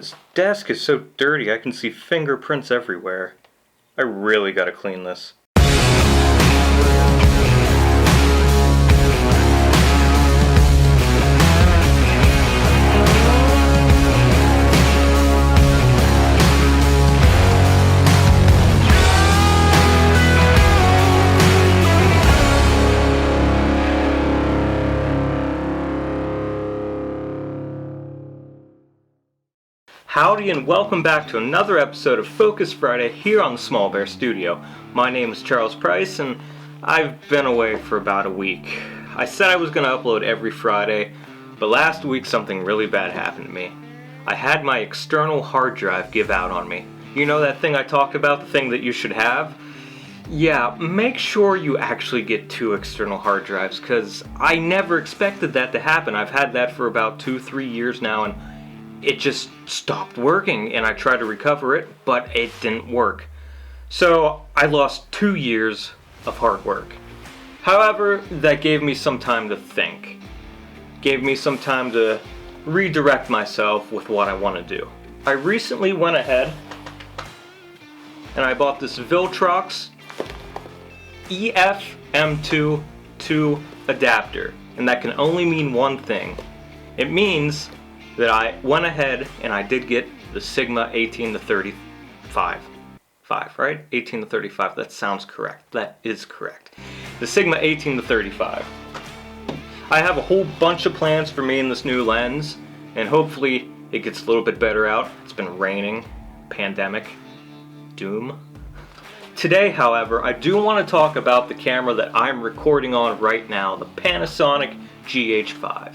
This desk is so dirty I can see fingerprints everywhere. I really gotta clean this. Howdy and welcome back to another episode of Focus Friday here on the Small Bear Studio. My name is Charles Price and I've been away for about a week. I said I was going to upload every Friday, but last week something really bad happened to me. I had my external hard drive give out on me. You know that thing I talked about, the thing that you should have? Yeah, make sure you actually get 2 external hard drives because I never expected that to happen. I've had that for about 2-3 years now and it just stopped working, and I tried to recover it, but it didn't work. So I lost 2 years of hard work. However, that gave me some time to think. Gave me some time to redirect myself with what I want to do. I recently went ahead and I bought this Viltrox EF-M2 adapter, and that can only mean one thing. It means that I went ahead and I did get the Sigma 18 to 35. 5, right? 18 to 35, that sounds correct. That is correct. The Sigma 18 to 35. I have a whole bunch of plans for me in this new lens, and hopefully it gets a little bit better out. It's been raining, pandemic, doom. Today, however, I do want to talk about the camera that I'm recording on right now, the Panasonic GH5.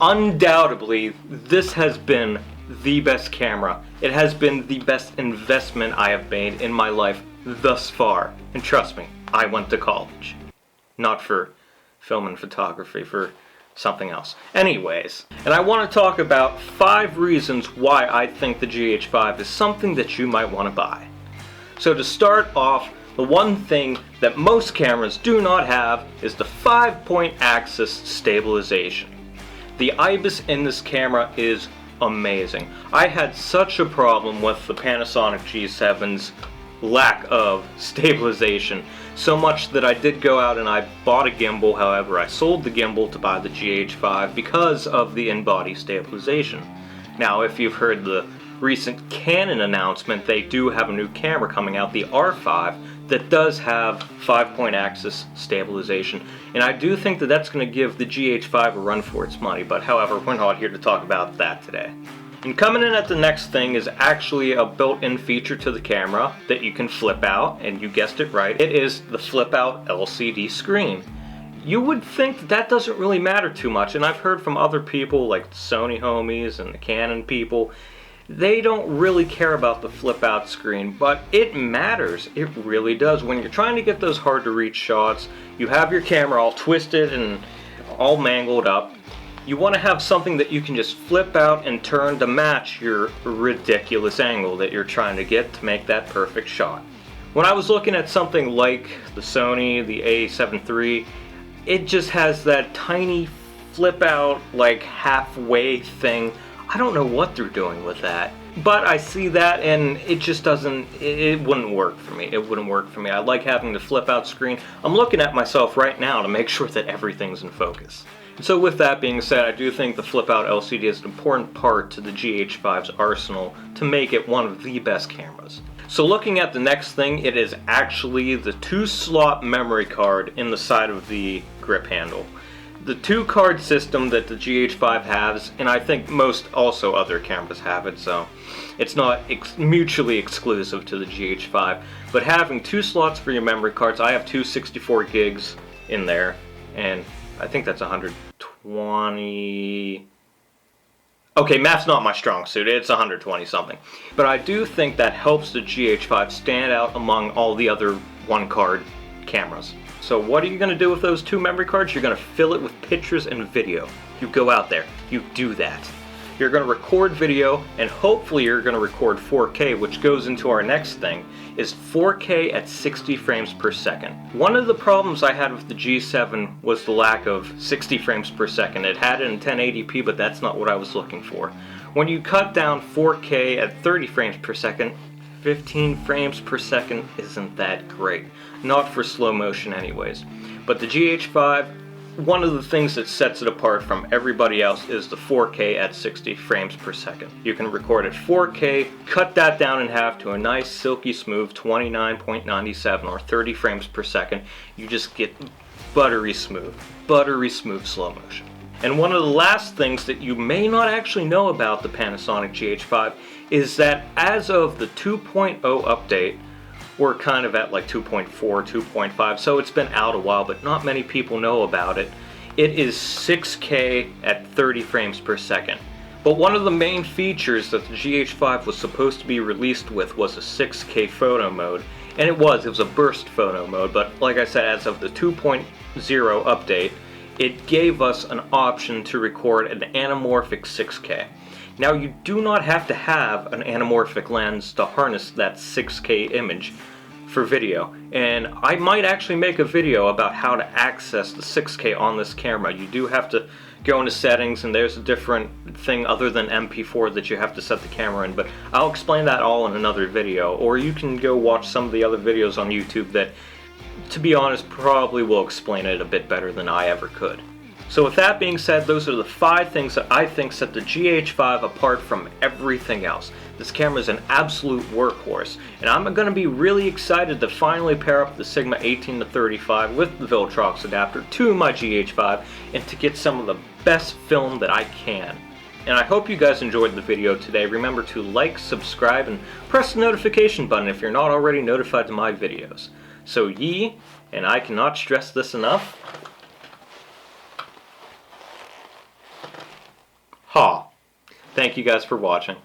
Undoubtedly, this has been the best camera. It has been the best investment I have made in my life thus far. And trust me, I went to college. Not for film and photography, for something else. Anyways, and I want to talk about 5 reasons why I think the GH5 is something that you might want to buy. So to start off, the one thing that most cameras do not have is the 5-point axis stabilization. The IBIS in this camera is amazing. I had such a problem with the Panasonic G7's lack of stabilization, so much that I did go out and I bought a gimbal. However, I sold the gimbal to buy the GH5 because of the in-body stabilization. Now, if you've heard the recent Canon announcement, they do have a new camera coming out, the R5, that does have 5-point axis stabilization, and I do think that that's going to give the GH5 a run for its money, but however, we're not here to talk about that today. And coming in at the next thing is actually a built-in feature to the camera that you can flip out, and you guessed it right, it is the flip-out LCD screen. You would think that that doesn't really matter too much, and I've heard from other people like the Sony homies and the Canon people, they don't really care about the flip out screen, but it matters. It really does. When you're trying to get those hard to reach shots, you have your camera all twisted and all mangled up. You want to have something that you can just flip out and turn to match your ridiculous angle that you're trying to get to make that perfect shot. When I was looking at something like the Sony, the a7 III, it just has that tiny flip out, like halfway thing. I don't know what they're doing with that, but I see that and it just doesn't, it wouldn't work for me. It wouldn't work for me. I like having the flip out screen. I'm looking at myself right now to make sure that everything's in focus. And so with that being said, I do think the flip out LCD is an important part to the GH5's arsenal to make it one of the best cameras. So looking at the next thing, it is actually the 2-slot memory card in the side of the grip handle. The 2-card system that the GH5 has, and I think most also other cameras have it, so it's not mutually exclusive to the GH5, but having 2 slots for your memory cards, I have 2 64 gigs in there, and I think that's 120... Okay, math's not my strong suit, it's 120 something. But I do think that helps the GH5 stand out among all the other 1-card cameras. So what are you going to do with those 2 memory cards? You're going to fill it with pictures and video. You go out there, you do that. You're going to record video, and hopefully you're going to record 4K, which goes into our next thing, is 4K at 60 frames per second. One of the problems I had with the G7 was the lack of 60 frames per second. It had it in 1080p, but that's not what I was looking for. When you cut down 4K at 30 frames per second, 15 frames per second isn't that great. Not for slow motion anyways. But the GH5, one of the things that sets it apart from everybody else is the 4K at 60 frames per second. You can record at 4K, cut that down in half to a nice silky smooth 29.97 or 30 frames per second. You just get buttery smooth slow motion. And one of the last things that you may not actually know about the Panasonic GH5 is that as of the 2.0 update, we're kind of at like 2.4, 2.5, so it's been out a while, but not many people know about it. It is 6K at 30 frames per second. But one of the main features that the GH5 was supposed to be released with was a 6K photo mode. And it was a burst photo mode, but like I said, as of the 2.0 update, it gave us an option to record an anamorphic 6K. Now you do not have to have an anamorphic lens to harness that 6K image for video, and I might actually make a video about how to access the 6K on this camera. You do have to go into settings, and there's a different thing other than MP4 that you have to set the camera in, but I'll explain that all in another video, or you can go watch some of the other videos on YouTube that, to be honest, probably will explain it a bit better than I ever could. So with that being said, those are the 5 things that I think set the GH5 apart from everything else. This camera is an absolute workhorse, and I'm going to be really excited to finally pair up the Sigma 18-35 with the Viltrox adapter to my GH5 and to get some of the best film that I can. And I hope you guys enjoyed the video today. Remember to like, subscribe, and press the notification button if you're not already notified to my videos. So ye, and I cannot stress this enough, ha. Thank you guys for watching.